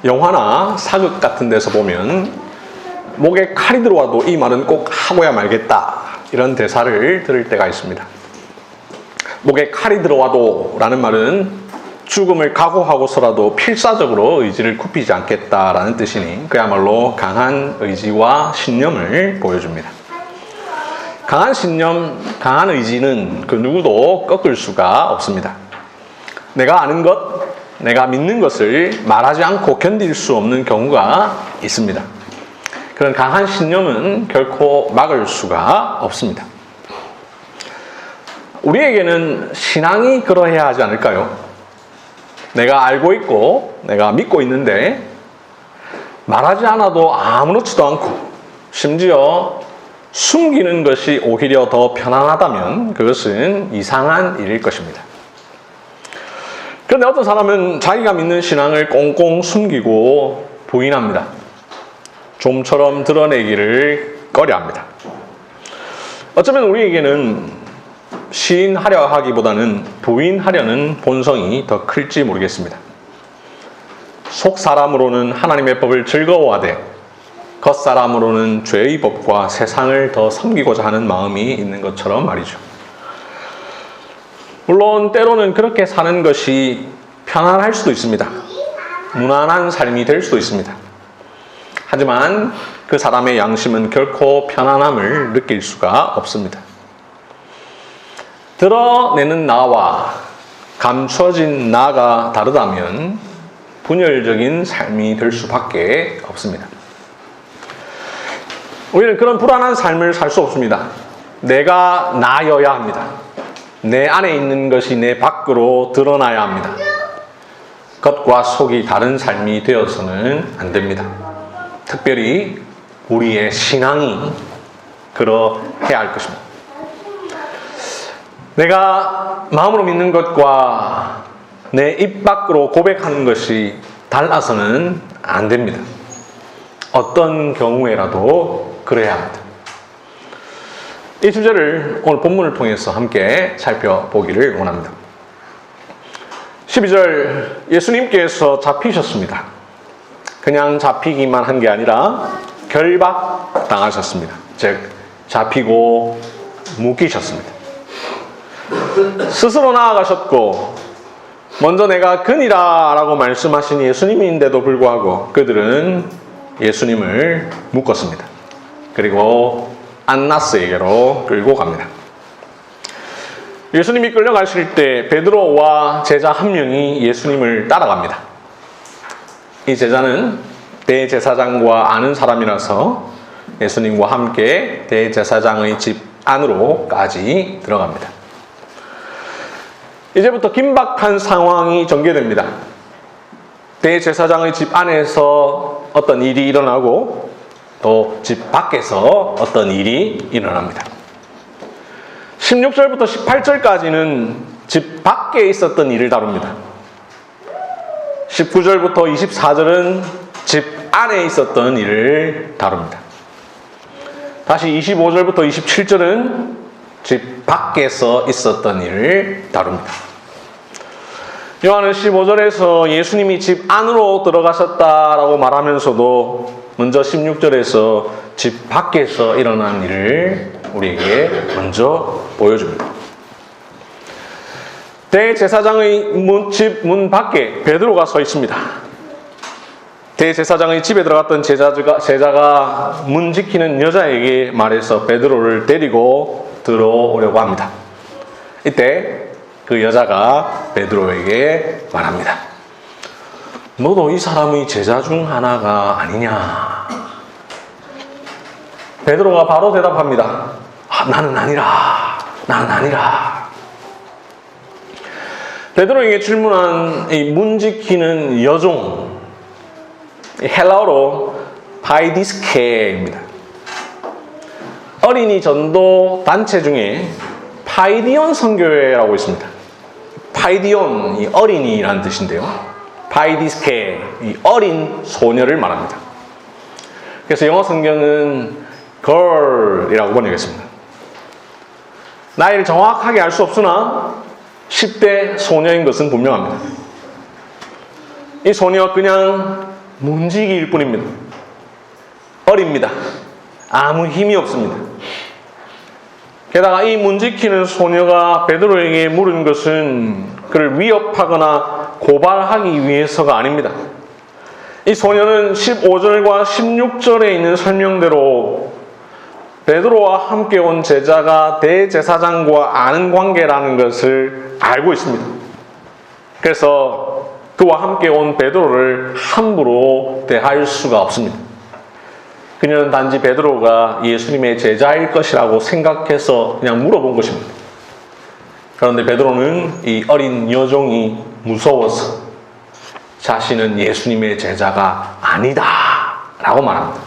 영화나 사극 같은 데서 보면 목에 칼이 들어와도 이 말은 꼭 하고야 말겠다, 이런 대사를 들을 때가 있습니다. 목에 칼이 들어와도 라는 말은 죽음을 각오하고서라도 필사적으로 의지를 굽히지 않겠다라는 뜻이니 그야말로 강한 의지와 신념을 보여줍니다. 강한 신념, 강한 의지는 그 누구도 꺾을 수가 없습니다. 내가 아는 것, 내가 믿는 것을 말하지 않고 견딜 수 없는 경우가 있습니다. 그런 강한 신념은 결코 막을 수가 없습니다. 우리에게는 신앙이 그러해야 하지 않을까요? 내가 알고 있고 내가 믿고 있는데 말하지 않아도 아무렇지도 않고 심지어 숨기는 것이 오히려 더 편안하다면 그것은 이상한 일일 것입니다. 그런데 어떤 사람은 자기가 믿는 신앙을 꽁꽁 숨기고 부인합니다. 좀처럼 드러내기를 꺼려합니다. 어쩌면 우리에게는 시인하려 하기보다는 부인하려는 본성이 더 클지 모르겠습니다. 속 사람으로는 하나님의 법을 즐거워하되 겉사람으로는 죄의 법과 세상을 더 섬기고자 하는 마음이 있는 것처럼 말이죠. 물론 때로는 그렇게 사는 것이 편안할 수도 있습니다. 무난한 삶이 될 수도 있습니다. 하지만 그 사람의 양심은 결코 편안함을 느낄 수가 없습니다. 드러내는 나와 감춰진 나가 다르다면 분열적인 삶이 될 수밖에 없습니다. 우리는 그런 불안한 삶을 살 수 없습니다. 내가 나여야 합니다. 내 안에 있는 것이 내 밖으로 드러나야 합니다. 겉과 속이 다른 삶이 되어서는 안 됩니다. 특별히 우리의 신앙이 그러해야 할 것입니다. 내가 마음으로 믿는 것과 내 입 밖으로 고백하는 것이 달라서는 안 됩니다. 어떤 경우에라도 그래야 합니다. 이 주제를 오늘 본문을 통해서 함께 살펴보기를 원합니다. 12절, 예수님께서 잡히셨습니다. 그냥 잡히기만 한 게 아니라 결박당하셨습니다. 즉 잡히고 묶이셨습니다. 스스로 나아가셨고 먼저 내가 그니라 라고 말씀하신 예수님인데도 불구하고 그들은 예수님을 묶었습니다. 그리고 안나스에게로 끌고 갑니다. 예수님이 끌려가실 때 베드로와 제자 한 명이 예수님을 따라갑니다. 이 제자는 대제사장과 아는 사람이라서 예수님과 함께 대제사장의 집 안으로까지 들어갑니다. 이제부터 긴박한 상황이 전개됩니다. 대제사장의 집 안에서 어떤 일이 일어나고 또 집 밖에서 어떤 일이 일어납니다. 16절부터 18절까지는 집 밖에 있었던 일을 다룹니다. 19절부터 24절은 집 안에 있었던 일을 다룹니다. 다시 25절부터 27절은 집 밖에서 있었던 일을 다룹니다. 요한은 15절에서 예수님이 집 안으로 들어가셨다라고 말하면서도 먼저 16절에서 집 밖에서 일어난 일을 우리에게 먼저 보여줍니다. 대제사장의 집 문 밖에 베드로가 서 있습니다. 대제사장의 집에 들어갔던 제자가 문 지키는 여자에게 말해서 베드로를 데리고 들어오려고 합니다. 이때 그 여자가 베드로에게 말합니다. 너도 이 사람의 제자 중 하나가 아니냐? 베드로가 바로 대답합니다. 나는 아니라. 나는 아니라. 베드로에게 질문한 이 문 지키는 여종, 헬라어로 파이디스케입니다. 어린이 전도 단체 중에 파이디온 선교회라고 있습니다. 파이디온, 이 어린이라는 뜻인데요. 파이디스케, 이 어린 소녀를 말합니다. 그래서 영어 성경은 girl이라고 번역했습니다. 나이를 정확하게 알 수 없으나 10대 소녀인 것은 분명합니다. 이 소녀 그냥 문지기일 뿐입니다. 어립니다. 아무 힘이 없습니다. 게다가 이 문지키는 소녀가 베드로에게 물은 것은 그를 위협하거나 고발하기 위해서가 아닙니다. 이 소녀는 15절과 16절에 있는 설명대로 베드로와 함께 온 제자가 대제사장과 아는 관계라는 것을 알고 있습니다. 그래서 그와 함께 온 베드로를 함부로 대할 수가 없습니다. 그녀는 단지 베드로가 예수님의 제자일 것이라고 생각해서 그냥 물어본 것입니다. 그런데 베드로는 이 어린 여종이 무서워서 자신은 예수님의 제자가 아니다 라고 말합니다.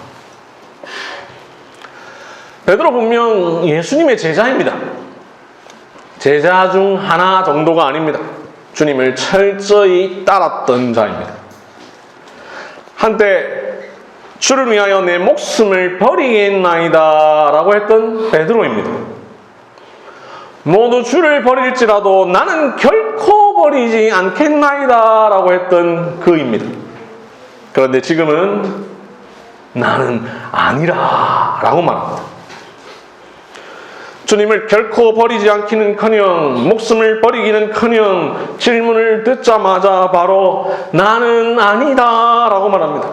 베드로 분명 예수님의 제자입니다. 제자 중 하나 정도가 아닙니다. 주님을 철저히 따랐던 자입니다. 한때 주를 위하여 내 목숨을 버리겠나이다 라고 했던 베드로입니다. 모두 주를 버릴지라도 나는 결코 버리지 않겠나이다 라고 했던 그입니다. 그런데 지금은 나는 아니라 라고 말합니다. 주님을 결코 버리지 않기는커녕 목숨을 버리기는커녕 질문을 듣자마자 바로 나는 아니다 라고 말합니다.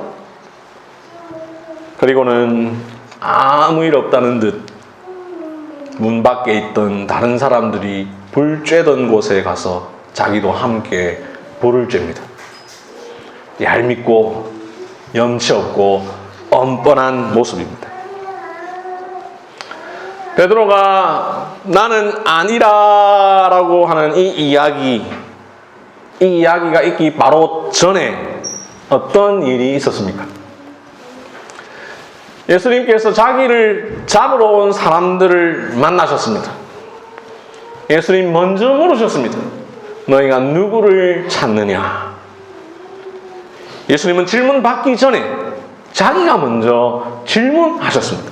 그리고는 아무 일 없다는 듯 문 밖에 있던 다른 사람들이 불 쬐던 곳에 가서 자기도 함께 불을 쬐입니다. 얄밉고 염치 없고 뻔뻔한 모습입니다. 베드로가 나는 아니라 라고 하는 이 이야기가 있기 바로 전에 어떤 일이 있었습니까? 예수님께서 자기를 잡으러 온 사람들을 만나셨습니다. 예수님 먼저 물으셨습니다. 너희가 누구를 찾느냐? 예수님은 질문 받기 전에 자기가 먼저 질문하셨습니다.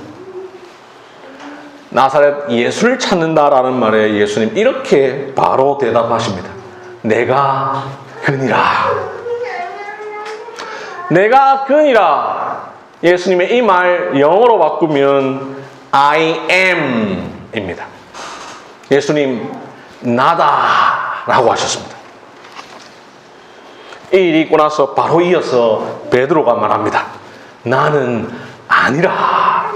나사렛 예수를 찾는다라는 말에 예수님 이렇게 바로 대답하십니다. 내가 그니라. 내가 그니라. 예수님의 이 말 영어로 바꾸면 I am 입니다. 예수님 나다 라고 하셨습니다. 이 일이 있고 나서 바로 이어서 베드로가 말합니다. 나는 아니라.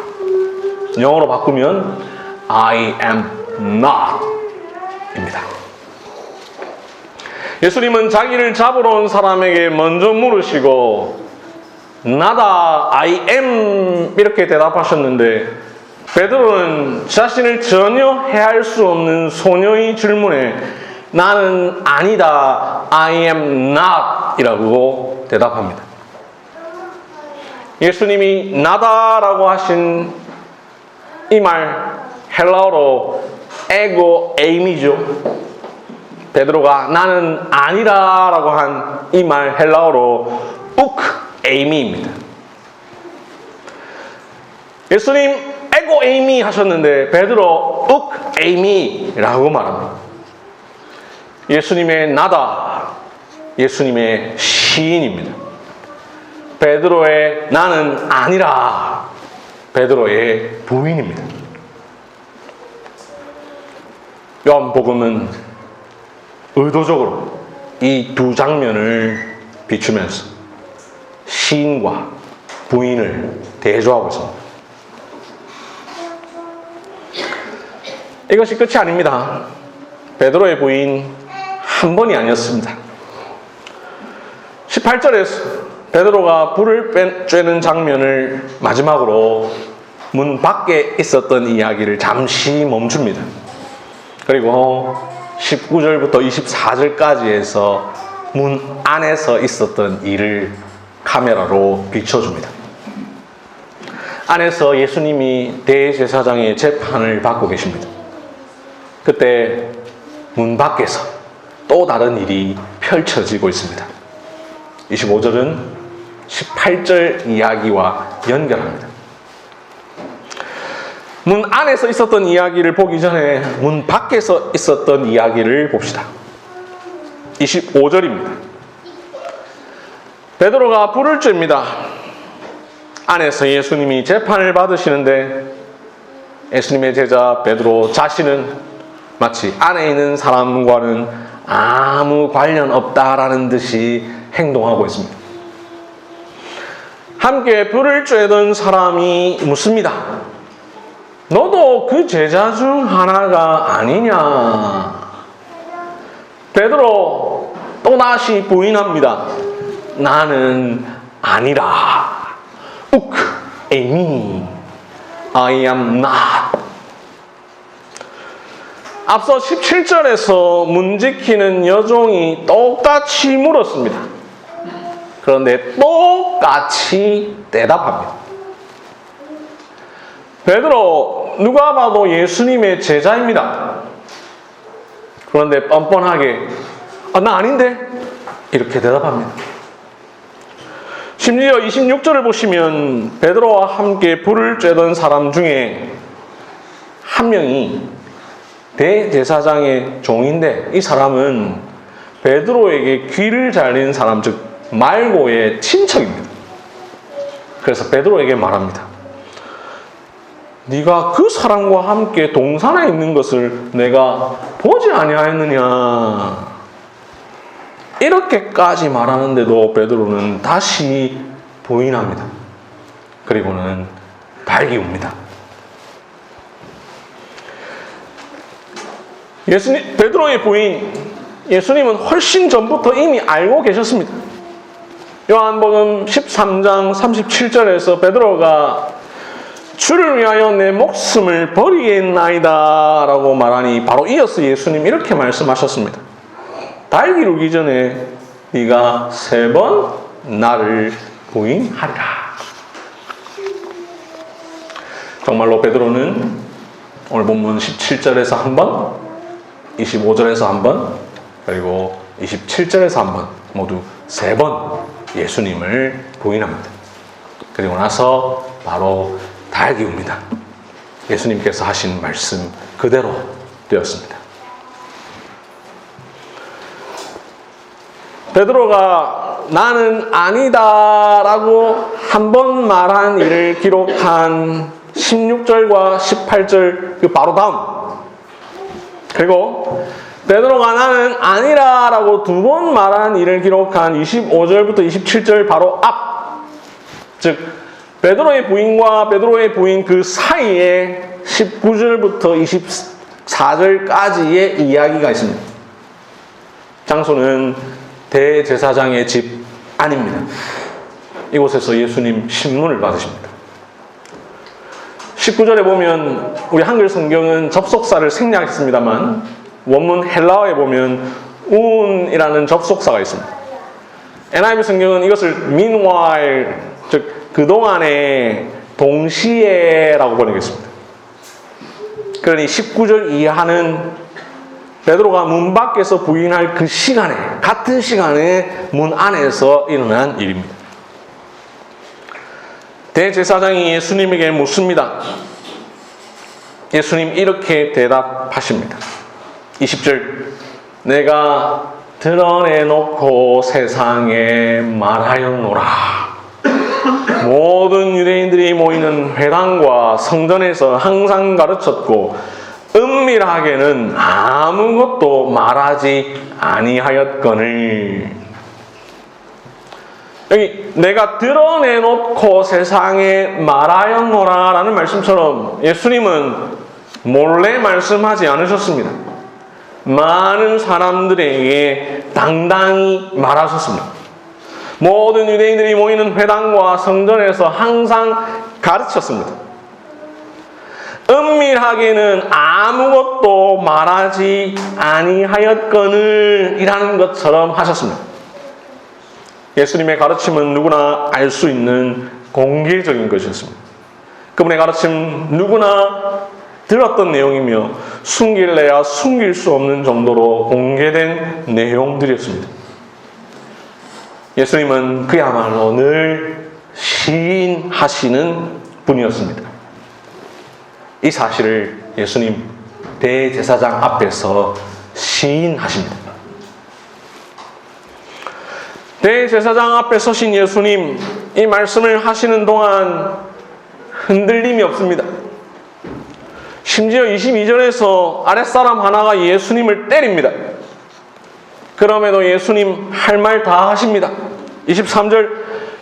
영어로 바꾸면 I am not 입니다. 예수님은 자기를 잡으러 온 사람에게 먼저 물으시고 나다 I am 이렇게 대답하셨는데 베드로는 자신을 전혀 해할 수 없는 소녀의 질문에 나는 아니다 I am not 이라고 대답합니다. 예수님이 나다라고 하신 이 말 헬라어로 에고 에임이죠. 베드로가 나는 아니라라고 한 이 말 헬라어로 우크 에이미입니다. 예수님 에고 에이미 하셨는데 베드로 욱 에이미라고 말합니다. 예수님의 나다, 예수님의 시인입니다. 베드로의 나는 아니라, 베드로의 부인입니다. 요한복음은 의도적으로 이 두 장면을 비추면서 시인과 부인을 대조하고 있습니다. 이것이 끝이 아닙니다. 베드로의 부인 한 번이 아니었습니다. 18절에서 베드로가 불을 쬐는 장면을 마지막으로 문 밖에 있었던 이야기를 잠시 멈춥니다. 그리고 19절부터 24절까지 해서 문 안에서 있었던 일을 카메라로 비춰줍니다. 안에서 예수님이 대제사장의 재판을 받고 계십니다. 그때 문 밖에서 또 다른 일이 펼쳐지고 있습니다. 25절은 18절 이야기와 연결합니다. 문 안에서 있었던 이야기를 보기 전에 문 밖에서 있었던 이야기를 봅시다. 25절입니다. 베드로가 불을 쬐입니다. 안에서 예수님이 재판을 받으시는데 예수님의 제자 베드로 자신은 마치 안에 있는 사람과는 아무 관련 없다라는 듯이 행동하고 있습니다. 함께 불을 쬐던 사람이 묻습니다. 너도 그 제자 중 하나가 아니냐? 베드로 또다시 부인합니다. 나는 아니라. 에미, I am not. 앞서 17절에서 문 지키는 여종이 똑같이 물었습니다. 그런데 똑같이 대답합니다. 베드로, 누가 봐도 예수님의 제자입니다. 그런데 뻔뻔하게 나 아닌데? 이렇게 대답합니다. 심지어 26절을 보시면 베드로와 함께 불을 쬐던 사람 중에 한 명이 대제사장의 종인데 이 사람은 베드로에게 귀를 잘린 사람, 즉 말고의 친척입니다. 그래서 베드로에게 말합니다. 네가 그 사람과 함께 동산에 있는 것을 내가 보지 아니하였느냐. 이렇게까지 말하는데도 베드로는 다시 부인합니다. 그리고는 달기웁니다. 베드로의 부인, 예수님은 훨씬 전부터 이미 알고 계셨습니다. 요한복음 13장 37절에서 베드로가 주를 위하여 내 목숨을 버리겠나이다 라고 말하니 바로 이어서 예수님 이렇게 말씀하셨습니다. 달기 울기 전에 네가 3번 나를 부인하리라. 정말로 베드로는 오늘 본문 17절에서 한 번, 25절에서 한 번, 그리고 27절에서 한 번, 모두 3번 예수님을 부인합니다. 그리고 나서 바로 달기웁니다. 예수님께서 하신 말씀 그대로 되었습니다. 베드로가 나는 아니다라고 한 번 말한 일을 기록한 16절과 18절 그 바로 다음, 그리고 베드로가 나는 아니라라고 2번 말한 일을 기록한 25절부터 27절 바로 앞, 즉 베드로의 부인과 베드로의 부인 그 사이에 19절부터 24절까지의 이야기가 있습니다. 장소는 대제사장의 집 안입니다. 이곳에서 예수님 신문을 받으십니다. 19절에 보면 우리 한글 성경은 접속사를 생략했습니다만 원문 헬라어에 보면 운이라는 접속사가 있습니다. NIV 성경은 이것을 meanwhile, 즉 그동안에 동시에라고 번역했습니다. 그러니 19절 이하는 베드로가 문 밖에서 부인할 그 시간에, 같은 시간에 문 안에서 일어난 일입니다. 대제사장이 예수님에게 묻습니다. 예수님 이렇게 대답하십니다. 20절, 내가 드러내놓고 세상에 말하였노라. 모든 유대인들이 모이는 회당과 성전에서 항상 가르쳤고 은밀하게는 아무것도 말하지 아니하였거늘. 여기 내가 드러내놓고 세상에 말하였노라 라는 말씀처럼 예수님은 몰래 말씀하지 않으셨습니다. 많은 사람들에게 당당히 말하셨습니다. 모든 유대인들이 모이는 회당과 성전에서 항상 가르쳤습니다. 은밀하게는 아무것도 말하지 아니하였거늘 이라는 것처럼 하셨습니다. 예수님의 가르침은 누구나 알 수 있는 공개적인 것이었습니다. 그분의 가르침 누구나 들었던 내용이며 숨길래야 숨길 수 없는 정도로 공개된 내용들이었습니다. 예수님은 그야말로 늘 시인하시는 분이었습니다. 이 사실을 예수님 대제사장 앞에서 시인하십니다. 대제사장 앞에 서신 예수님, 이 말씀을 하시는 동안 흔들림이 없습니다. 심지어 22절에서 아랫사람 하나가 예수님을 때립니다. 그럼에도 예수님 할 말 다 하십니다. 23절,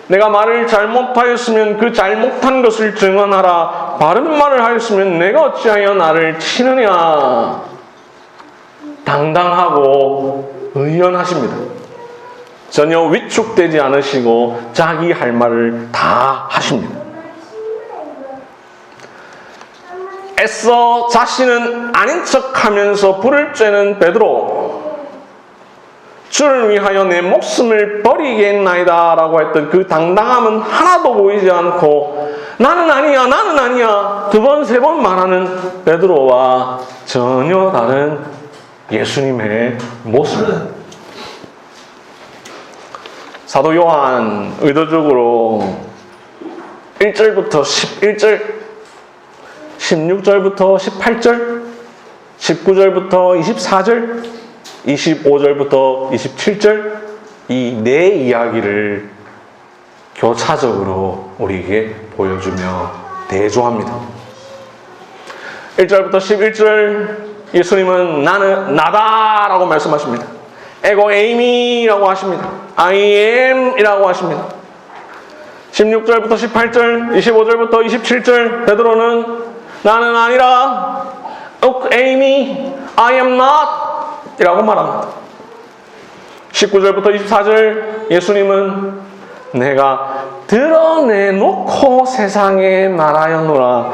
내가 말을 잘못하였으면 그 잘못한 것을 증언하라. 바른 말을 하였으면 내가 어찌하여 나를 치느냐. 당당하고 의연하십니다. 전혀 위축되지 않으시고 자기 할 말을 다 하십니다. 애써 자신은 아닌 척하면서 불을 쬐는 베드로, 주를 위하여 내 목숨을 버리겠나이다 라고 했던 그 당당함은 하나도 보이지 않고 나는 아니야, 나는 아니야 두 번, 세 번 말하는 베드로와 전혀 다른 예수님의 모습. 사도 요한 의도적으로 1절부터 11절, 16절부터 18절, 19절부터 24절, 25절부터 27절, 이 네 이야기를 교차적으로 우리에게 보여주며 대조합니다. 1절부터 11절, 예수님은 나는 나다 라고 말씀하십니다. 에고 에이미라고 하십니다. I am 이라고 하십니다. 16절부터 18절, 25절부터 27절, 베드로는 나는 아니라 에이미, I am not 이라고 말합니다. 19절부터 24절, 예수님은 내가 드러내놓고 세상에 말하였노라.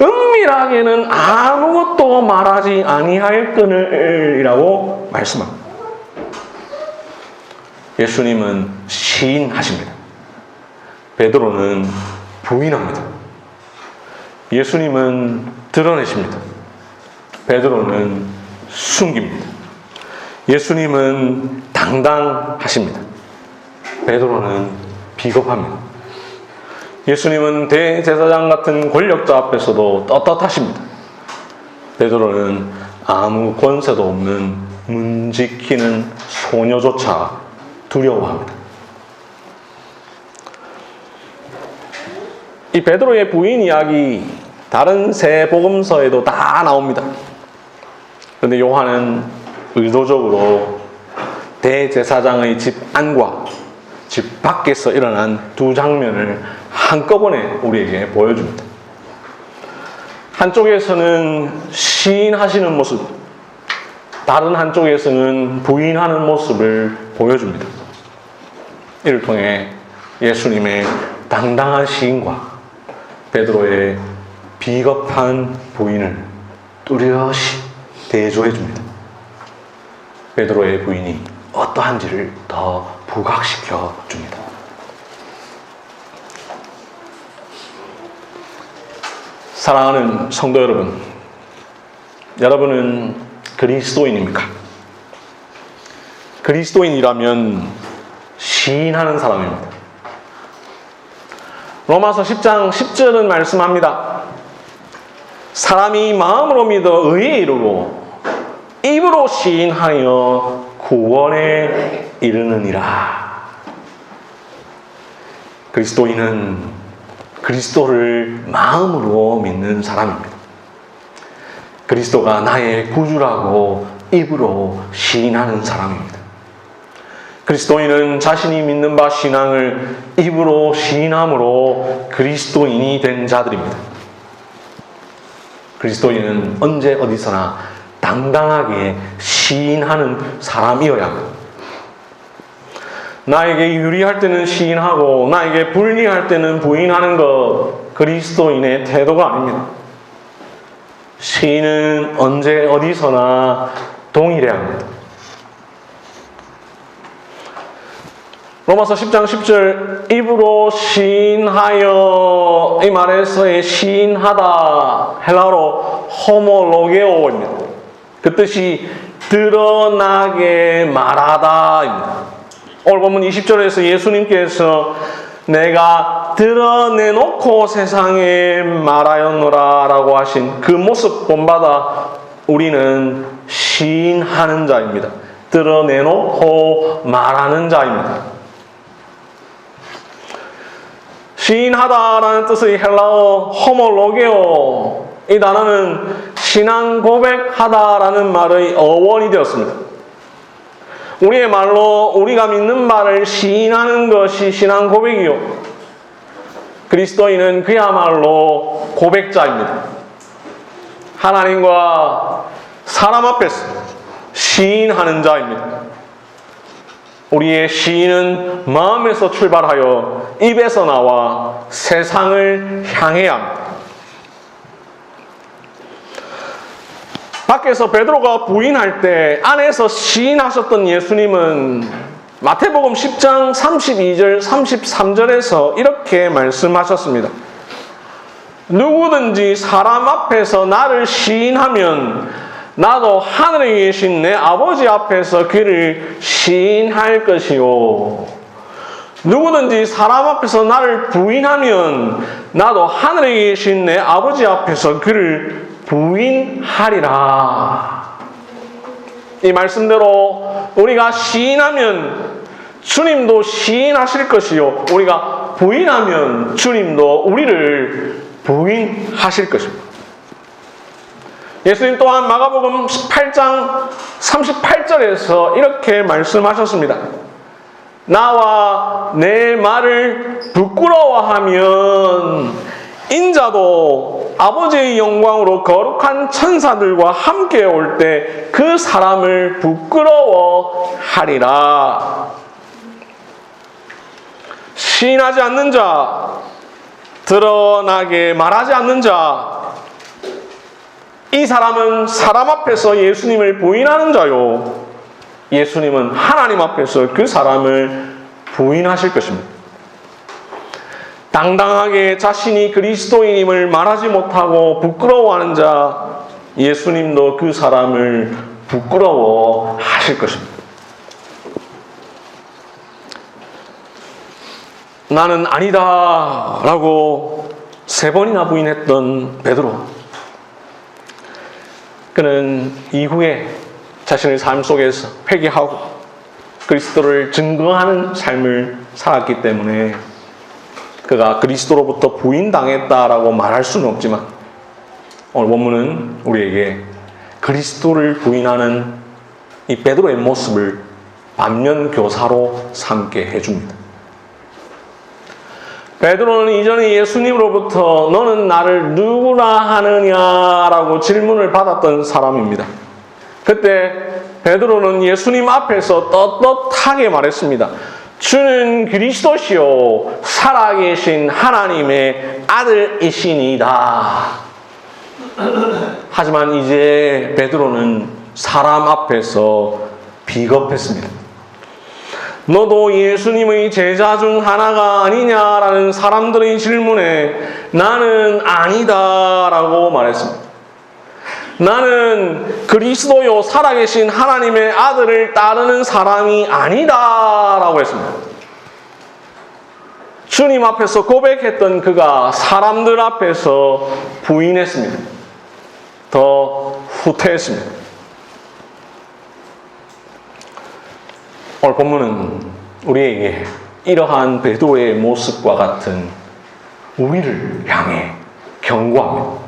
은밀하게는 아무것도 말하지 아니하였거늘 이라고 말씀합니다. 예수님은 시인하십니다. 베드로는 부인합니다. 예수님은 드러내십니다. 베드로는 숨깁니다. 예수님은 당당하십니다. 베드로는 비겁합니다. 예수님은 대제사장 같은 권력자 앞에서도 떳떳하십니다. 베드로는 아무 권세도 없는 문 지키는 소녀조차 두려워합니다. 이 베드로의 부인 이야기 다른 세 복음서에도 다 나옵니다. 그런데 요한은 의도적으로 대제사장의 집 안과 집 밖에서 일어난 두 장면을 한꺼번에 우리에게 보여줍니다. 한쪽에서는 시인하시는 모습, 다른 한쪽에서는 부인하는 모습을 보여줍니다. 이를 통해 예수님의 당당한 시인과 베드로의 비겁한 부인을 뚜렷이 대조해 줍니다. 베드로의 부인이 어떠한지를 더 부각시켜 줍니다. 사랑하는 성도 여러분, 여러분은 그리스도인입니까? 그리스도인이라면 시인하는 사람입니다. 로마서 10장 10절은 말씀합니다. 사람이 마음으로 믿어 의에 이르고 입으로 시인하여 구원에 이르느니라. 그리스도인은 그리스도를 마음으로 믿는 사람입니다. 그리스도가 나의 구주라고 입으로 시인하는 사람입니다. 그리스도인은 자신이 믿는 바 신앙을 입으로 시인함으로 그리스도인이 된 자들입니다. 그리스도인은 언제 어디서나 당당하게 시인하는 사람이어야 합니다. 나에게 유리할 때는 시인하고 나에게 불리할 때는 부인하는 것, 그리스도인의 태도가 아닙니다. 시인은 언제 어디서나 동일해야 합니다. 로마서 10장 10절, 입으로 시인하여, 이 말에서의 시인하다, 헬라어로 호모로게오입니다. 그 뜻이 드러나게 말하다입니다. 오늘 본문 20절에서 예수님께서 내가 드러내놓고 세상에 말하였노라 라고 하신 그 모습 본받아 우리는 시인하는 자입니다. 드러내놓고 말하는 자입니다. 시인하다라는 뜻의 헬라어 호몰로게오, 이 단어는 신앙 고백하다라는 말의 어원이 되었습니다. 우리의 말로 우리가 믿는 말을 시인하는 것이 신앙 고백이요, 그리스도인은 그야말로 고백자입니다. 하나님과 사람 앞에서 시인하는 자입니다. 우리의 시인은 마음에서 출발하여 입에서 나와 세상을 향해야 합니다. 밖에서 베드로가 부인할 때 안에서 시인하셨던 예수님은 마태복음 10장 32절 33절에서 이렇게 말씀하셨습니다. 누구든지 사람 앞에서 나를 시인하면 나도 하늘에 계신 내 아버지 앞에서 그를 시인할 것이요, 누구든지 사람 앞에서 나를 부인하면 나도 하늘에 계신 내 아버지 앞에서 그를 부인하리라. 이 말씀대로 우리가 시인하면 주님도 시인하실 것이요, 우리가 부인하면 주님도 우리를 부인하실 것입니다. 예수님 또한 마가복음 18장 38절에서 이렇게 말씀하셨습니다. 나와 내 말을 부끄러워하면 인자도 아버지의 영광으로 거룩한 천사들과 함께 올 때 그 사람을 부끄러워하리라. 시인하지 않는 자, 드러나게 말하지 않는 자, 이 사람은 사람 앞에서 예수님을 부인하는 자요, 예수님은 하나님 앞에서 그 사람을 부인하실 것입니다. 당당하게 자신이 그리스도인임을 말하지 못하고 부끄러워하는 자, 예수님도 그 사람을 부끄러워하실 것입니다. 나는 아니다 라고 3번이나 부인했던 베드로, 그는 이후에 자신의 삶 속에서 회개하고 그리스도를 증거하는 삶을 살았기 때문에 그가 그리스도로부터 부인당했다라고 말할 수는 없지만, 오늘 본문은 우리에게 그리스도를 부인하는 이 베드로의 모습을 반면교사로 삼게 해줍니다. 베드로는 이전에 예수님으로부터 너는 나를 누구라 하느냐라고 질문을 받았던 사람입니다. 그때 베드로는 예수님 앞에서 떳떳하게 말했습니다. 주는 그리스도시요 살아계신 하나님의 아들이시니이다. 하지만 이제 베드로는 사람 앞에서 비겁했습니다. 너도 예수님의 제자 중 하나가 아니냐라는 사람들의 질문에 나는 아니다라고 말했습니다. 나는 그리스도요 살아계신 하나님의 아들을 따르는 사람이 아니다라고 했습니다. 주님 앞에서 고백했던 그가 사람들 앞에서 부인했습니다. 더 후퇴했습니다. 오늘 본문은 우리에게 이러한 베드로의 모습과 같은 우리를 향해 경고합니다.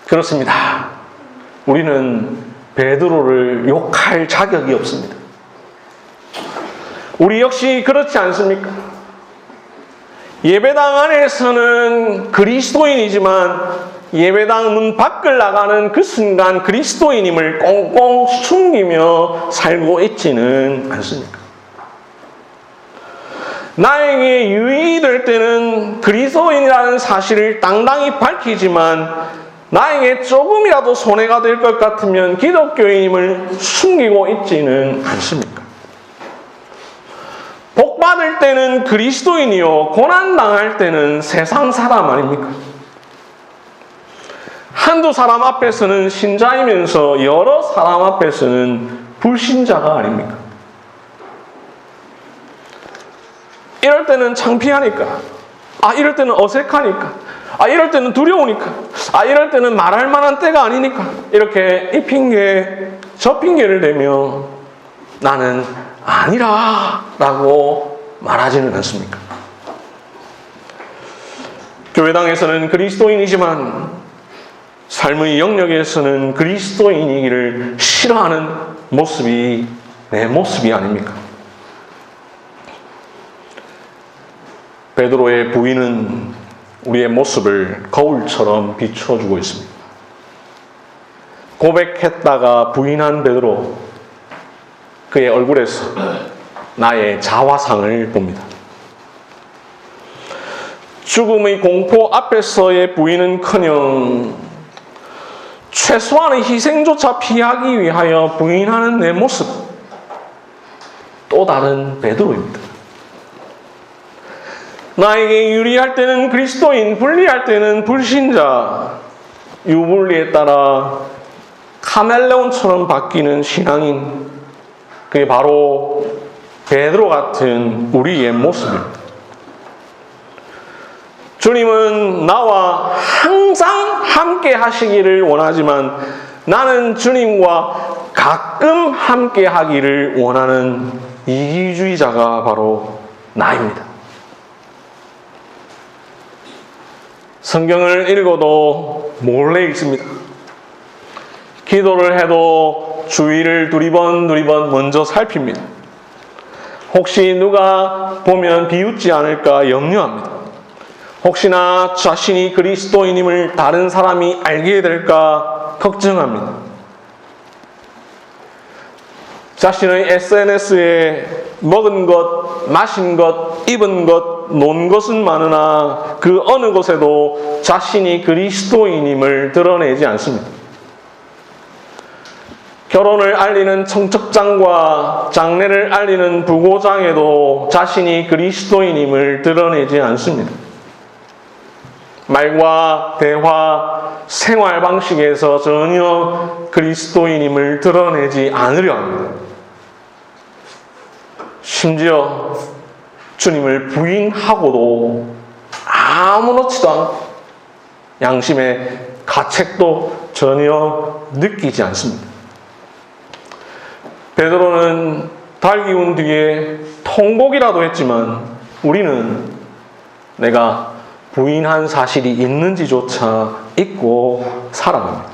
그렇습니다. 우리는 베드로를 욕할 자격이 없습니다. 우리 역시 그렇지 않습니까? 예배당 안에서는 그리스도인이지만 예배당 문 밖을 나가는 그 순간 그리스도인임을 꽁꽁 숨기며 살고 있지는 않습니까? 나에게 유익이 될 때는 그리스도인이라는 사실을 당당히 밝히지만 나에게 조금이라도 손해가 될 것 같으면 기독교인임을 숨기고 있지는 않습니까? 복 받을 때는 그리스도인이요 고난당할 때는 세상 사람 아닙니까? 한두 사람 앞에서는 신자이면서 여러 사람 앞에서는 불신자가 아닙니까? 이럴 때는 창피하니까, 이럴 때는 어색하니까, 이럴 때는 두려우니까, 이럴 때는 말할 만한 때가 아니니까 이렇게 이 핑계 저 핑계를 대며 나는 아니라 라고 말하지는 않습니까? 교회당에서는 그리스도인이지만 삶의 영역에서는 그리스도인이기를 싫어하는 모습이 내 모습이 아닙니까? 베드로의 부인은 우리의 모습을 거울처럼 비춰주고 있습니다. 고백했다가 부인한 베드로, 그의 얼굴에서 나의 자화상을 봅니다. 죽음의 공포 앞에서의 부인은커녕 최소한의 희생조차 피하기 위하여 부인하는 내 모습, 또 다른 베드로입니다. 나에게 유리할 때는 그리스도인, 불리할 때는 불신자, 유불리에 따라 카멜레온처럼 바뀌는 신앙인, 그게 바로 베드로 같은 우리의 모습입니다. 주님은 나와 항상 함께 하시기를 원하지만 나는 주님과 가끔 함께 하기를 원하는 이기주의자가 바로 나입니다. 성경을 읽어도 몰래 읽습니다. 기도를 해도 주위를 두리번 먼저 살핍니다. 혹시 누가 보면 비웃지 않을까 염려합니다. 혹시나 자신이 그리스도인임을 다른 사람이 알게 될까 걱정합니다. 자신의 SNS에 먹은 것, 마신 것, 입은 것, 논 것은 많으나 그 어느 곳에도 자신이 그리스도인임을 드러내지 않습니다. 결혼을 알리는 청첩장과 장례를 알리는 부고장에도 자신이 그리스도인임을 드러내지 않습니다. 말과 대화, 생활 방식에서 전혀 그리스도인임을 드러내지 않으려 합니다. 심지어 주님을 부인하고도 아무렇지도 않고 양심의 가책도 전혀 느끼지 않습니다. 베드로는 달기운 뒤에 통곡이라도 했지만 우리는 내가 부인한 사실이 있는지조차 잊고 살아갑니다.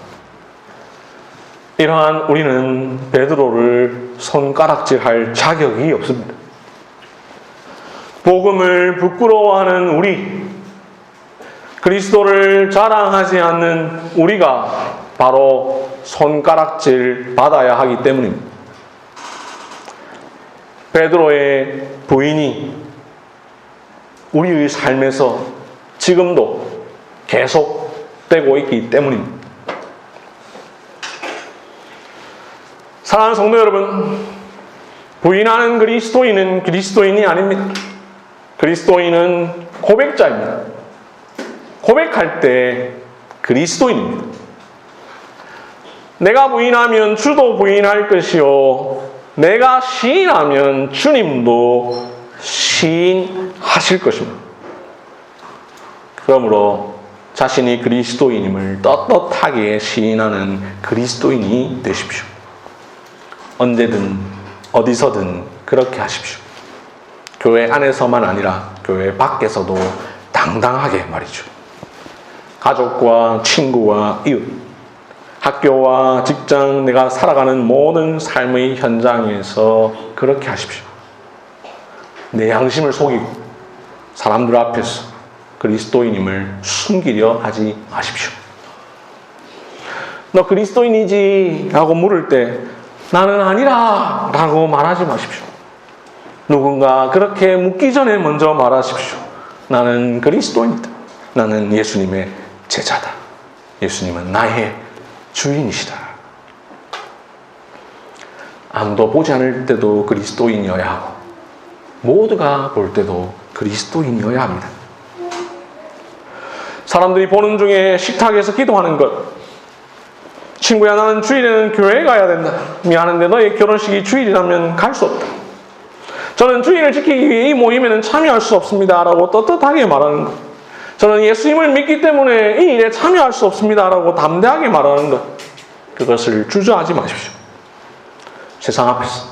이러한 우리는 베드로를 손가락질할 자격이 없습니다. 복음을 부끄러워하는 우리, 그리스도를 자랑하지 않는 우리가 바로 손가락질 받아야 하기 때문입니다. 베드로의 부인이 우리의 삶에서 지금도 계속되고 있기 때문입니다. 사랑하는 성도 여러분, 부인하는 그리스도인은 그리스도인이 아닙니다. 그리스도인은 고백자입니다. 고백할 때 그리스도인입니다. 내가 부인하면 주도 부인할 것이요, 내가 시인하면 주님도 시인하실 것입니다. 그러므로 자신이 그리스도인임을 떳떳하게 시인하는 그리스도인이 되십시오. 언제든 어디서든 그렇게 하십시오. 교회 안에서만 아니라 교회 밖에서도 당당하게 말이죠. 가족과 친구와 이웃, 학교와 직장, 내가 살아가는 모든 삶의 현장에서 그렇게 하십시오. 내 양심을 속이고 사람들 앞에서 그리스도인임을 숨기려 하지 마십시오. 너 그리스도인이지? 라고 물을 때 나는 아니라 라고 말하지 마십시오. 누군가 그렇게 묻기 전에 먼저 말하십시오. 나는 그리스도인이다. 나는 예수님의 제자다. 예수님은 나의 주인이시다. 아무도 보지 않을 때도 그리스도인이어야 하고 모두가 볼 때도 그리스도인이어야 합니다. 사람들이 보는 중에 식탁에서 기도하는 것, 친구야 나는 주일에는 교회에 가야 된다. 미안한데 너의 결혼식이 주일이라면 갈 수 없다. 저는 주일을 지키기 위해 이 모임에는 참여할 수 없습니다. 라고 떳떳하게 말하는 것. 저는 예수님을 믿기 때문에 이 일에 참여할 수 없습니다. 라고 담대하게 말하는 것. 그것을 주저하지 마십시오. 세상 앞에서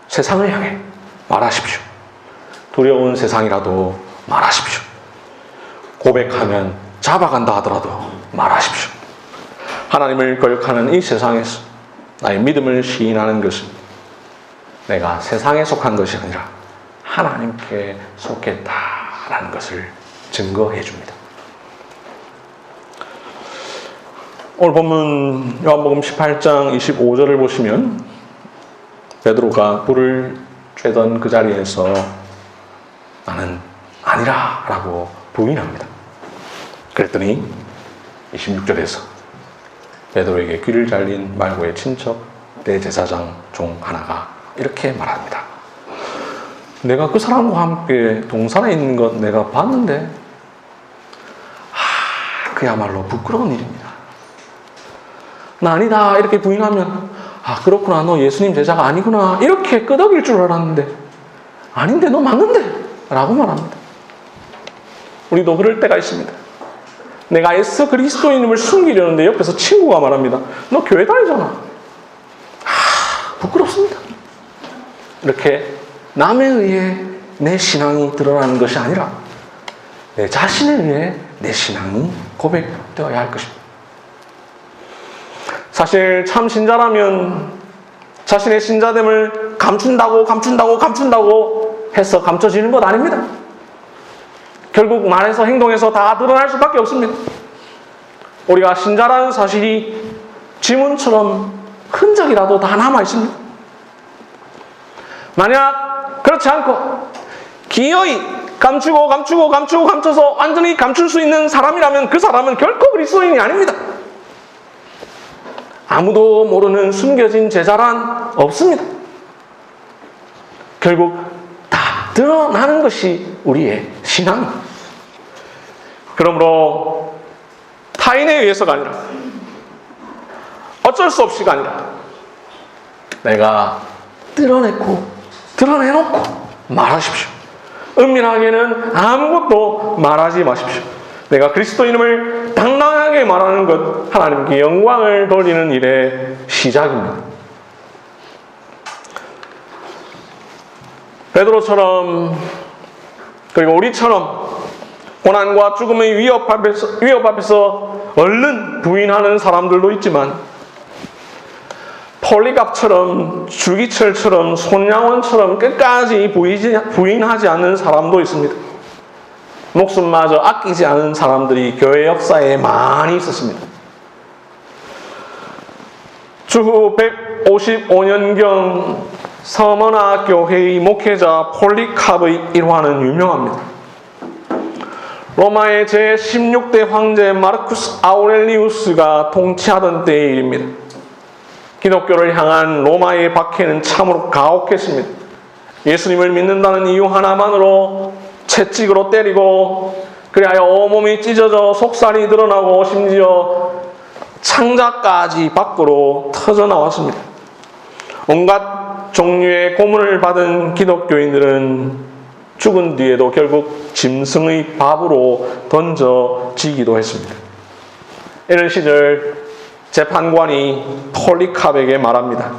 세상을 향해 말하십시오. 두려운 세상이라도 말하십시오. 고백하면 잡아간다 하더라도 말하십시오. 하나님을 거역하는 이 세상에서 나의 믿음을 시인하는 것은 내가 세상에 속한 것이 아니라 하나님께 속했다라는 것을 증거해 줍니다. 오늘 본문 요한복음 18장 25절을 보시면 베드로가 불을 쬐던 그 자리에서 나는 아니라 라고 부인합니다. 그랬더니 26절에서 베드로에게 귀를 잘린 말고의 친척 대제사장 중 하나가 이렇게 말합니다. 내가 그 사람과 함께 동산에 있는 것 내가 봤는데 그야말로 부끄러운 일입니다. 나 아니다 이렇게 부인하면 그렇구나 너 예수님 제자가 아니구나 이렇게 끄덕일 줄 알았는데 아닌데 너 맞는데 라고 말합니다. 우리도 그럴 때가 있습니다. 내가 애써 그리스도인임을 숨기려는데 옆에서 친구가 말합니다. 너 교회 다니잖아. 부끄럽습니다. 이렇게 남에 의해 내 신앙이 드러나는 것이 아니라 내 자신에 의해 내 신앙이 고백되어야 할 것입니다. 사실 참 신자라면 자신의 신자됨을 감춘다고 해서 감춰지는 것 아닙니다. 결국 말에서 행동에서 다 드러날 수밖에 없습니다. 우리가 신자라는 사실이 지문처럼 흔적이라도 다 남아 있습니다. 만약 그렇지 않고 기어이 감춰서 완전히 감출 수 있는 사람이라면 그 사람은 결코 그리스도인이 아닙니다. 아무도 모르는 숨겨진 제자란 없습니다. 결국 다 드러나는 것이 우리의 신앙입니다. 그러므로 타인에 의해서가 아니라 어쩔 수 없이가 아니라 내가 드러내놓고 말하십시오. 은밀하게는 아무것도 말하지 마십시오. 내가 그리스도인임을 당당하게 말하는 것, 하나님께 영광을 돌리는 일의 시작입니다. 베드로처럼 그리고 우리처럼 고난과 죽음의 위협 앞에서 얼른 부인하는 사람들도 있지만 폴리갑처럼 주기철처럼 손양원처럼 끝까지 부인하지 않는 사람도 있습니다. 목숨마저 아끼지 않은 사람들이 교회 역사에 많이 있었습니다. 주후 155년경 서머나 교회의 목회자 폴리캅의 일화는 유명합니다. 로마의 제16대 황제 마르쿠스 아우렐리우스가 통치하던 때의 일입니다. 기독교를 향한 로마의 박해는 참으로 가혹했습니다. 예수님을 믿는다는 이유 하나만으로 채찍으로 때리고 그리하여 온몸이 찢어져 속살이 드러나고 심지어 창자까지 밖으로 터져 나왔습니다. 온갖 종류의 고문을 받은 기독교인들은 죽은 뒤에도 결국 짐승의 밥으로 던져지기도 했습니다. 이런 시절 재판관이 폴리캅에게 말합니다.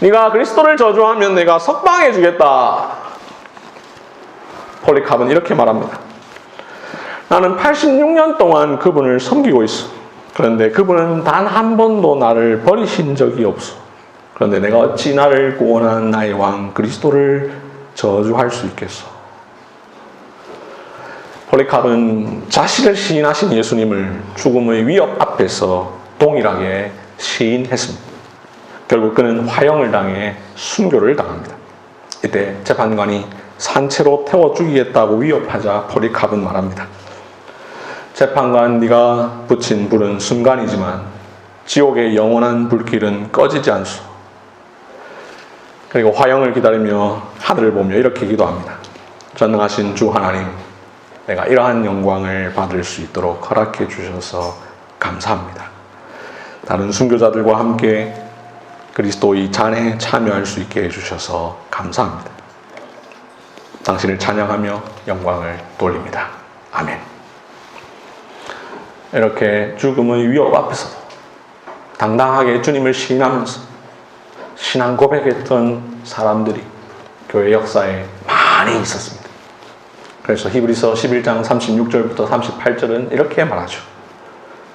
네가 그리스도를 저주하면 내가 석방해 주겠다. 폴리캅은 이렇게 말합니다. 나는 86년 동안 그분을 섬기고 있어. 그런데 그분은 단 한 번도 나를 버리신 적이 없어. 그런데 내가 어찌 나를 구원한 나의 왕 그리스도를 저주할 수 있겠어. 폴리캅은 자신을 시인하신 예수님을 죽음의 위협 앞에서 동일하게 시인했습니다. 결국 그는 화형을 당해 순교를 당합니다. 이때 재판관이 산채로 태워 죽이겠다고 위협하자 폴리캅은 말합니다. 재판관, 네가 붙인 불은 순간이지만 지옥의 영원한 불길은 꺼지지 않소. 그리고 화형을 기다리며 하늘을 보며 이렇게 기도합니다. 전능하신 주 하나님, 내가 이러한 영광을 받을 수 있도록 허락해 주셔서 감사합니다. 다른 순교자들과 함께 그리스도의 잔해에 참여할 수 있게 해주셔서 감사합니다. 당신을 찬양하며 영광을 돌립니다. 아멘. 이렇게 죽음의 위협 앞에서도 당당하게 주님을 시인하면서 신앙 고백했던 사람들이 교회 역사에 많이 있었습니다. 그래서 히브리서 11장 36절부터 38절은 이렇게 말하죠.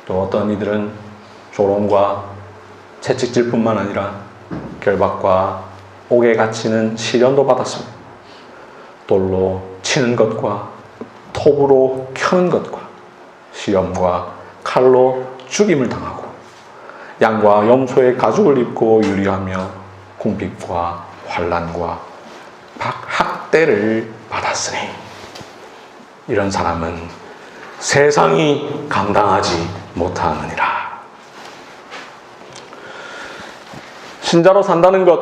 또 어떤 이들은 조롱과 채찍질 뿐만 아니라 결박과 옥에 갇히는 시련도 받았습니다. 돌로 치는 것과 톱으로 켜는 것과 시험과 칼로 죽임을 당하고 양과 염소의 가죽을 입고 유리하며 궁핍과 환난과 학대를 받았으니 이런 사람은 세상이 감당하지 못하느니라. 신자로 산다는 것,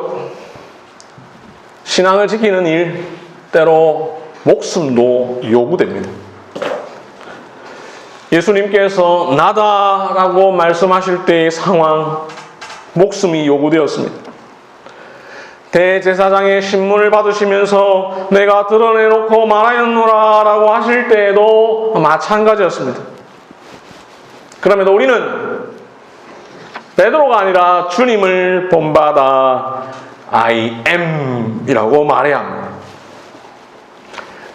신앙을 지키는 일, 때로 목숨도 요구됩니다. 예수님께서 나다라고 말씀하실 때의 상황, 목숨이 요구되었습니다. 대제사장의 신문을 받으시면서 내가 드러내놓고 말하였노라 라고 하실 때에도 마찬가지였습니다. 그럼에도 우리는 베드로가 아니라 주님을 본받아 I am 이라고 말해야 합니다.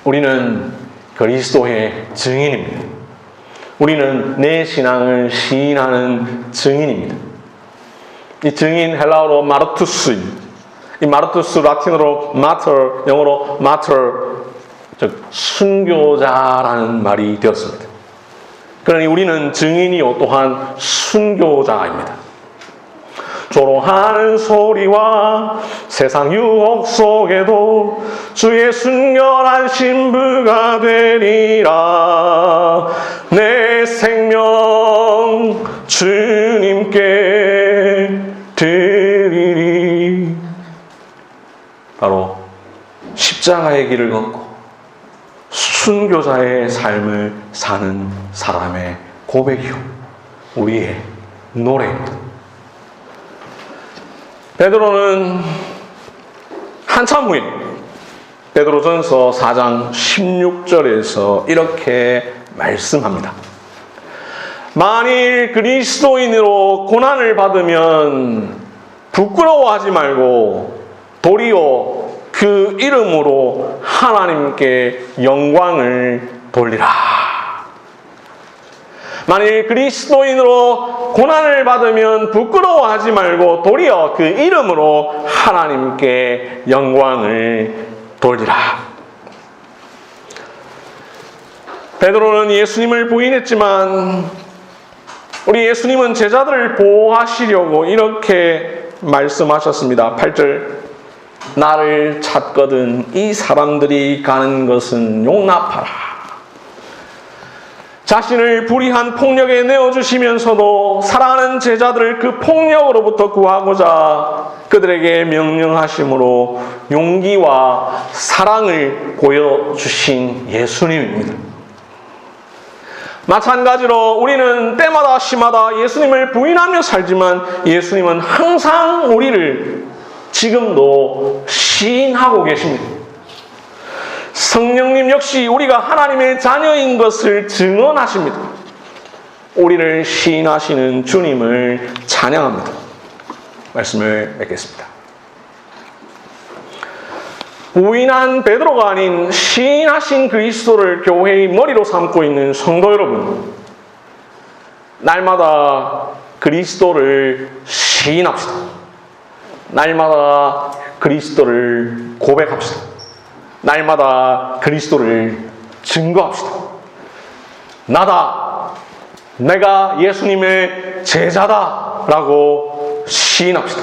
우리는 그리스도의 증인입니다. 우리는 내 신앙을 시인하는 증인입니다. 이 증인 헬라어로 마르투스입니다. 이 마르투스 라틴어로 마터, 영어로 마터, 즉 순교자라는 말이 되었습니다. 그러니 우리는 증인이요 또한 순교자입니다. 조롱하는 소리와 세상 유혹 속에도 주의 순결한 신부가 되리라. 내 생명 주님께 드리리. 바로 십자가의 길을 걷고 순교자의 삶을 사는 사람의 고백이요 우리의 노래입니다. 베드로는 한참 후에 베드로전서 4장 16절에서 이렇게 말씀합니다. 만일 그리스도인으로 고난을 받으면 부끄러워하지 말고 도리어 그 이름으로 하나님께 영광을 돌리라. 만일 그리스도인으로 고난을 받으면 부끄러워하지 말고 도리어 그 이름으로 하나님께 영광을 돌리라. 베드로는 예수님을 부인했지만 우리 예수님은 제자들을 보호하시려고 이렇게 말씀하셨습니다. 8절 나를 찾거든 이 사람들이 가는 것은 용납하라. 자신을 불의한 폭력에 내어주시면서도 사랑하는 제자들을 그 폭력으로부터 구하고자 그들에게 명령하심으로 용기와 사랑을 보여주신 예수님입니다. 마찬가지로 우리는 때마다 시마다 예수님을 부인하며 살지만 예수님은 항상 우리를 지금도 시인하고 계십니다. 성령님 역시 우리가 하나님의 자녀인 것을 증언하십니다. 우리를 시인하시는 주님을 찬양합니다. 말씀을 맺겠습니다. 부인한 베드로가 아닌 시인하신 그리스도를 교회의 머리로 삼고 있는 성도 여러분, 날마다 그리스도를 시인합시다. 날마다 그리스도를 고백합시다. 날마다 그리스도를 증거합시다. 나다, 내가 예수님의 제자다 라고 시인합시다.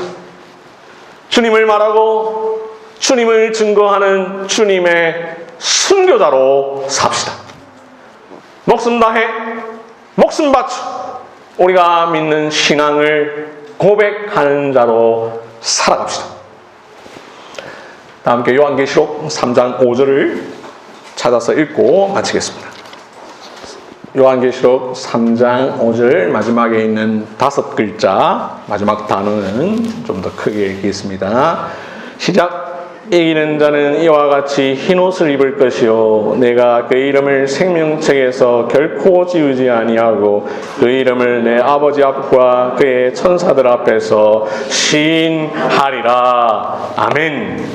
주님을 말하고 주님을 증거하는 주님의 순교자로 삽시다. 목숨 다해, 목숨 바쳐 우리가 믿는 신앙을 고백하는 자로 살아갑시다. 다 함께 요한계시록 3장 5절을 찾아서 읽고 마치겠습니다. 요한계시록 3장 5절 마지막에 있는 5글자 마지막 단어는 좀 더 크게 읽겠습니다. 시작. 이기는 자는 이와 같이 흰옷을 입을 것이요 내가 그 이름을 생명책에서 결코 지우지 아니하고 그 이름을 내 아버지 앞과 그의 천사들 앞에서 시인하리라. 아멘.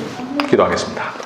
기도하겠습니다.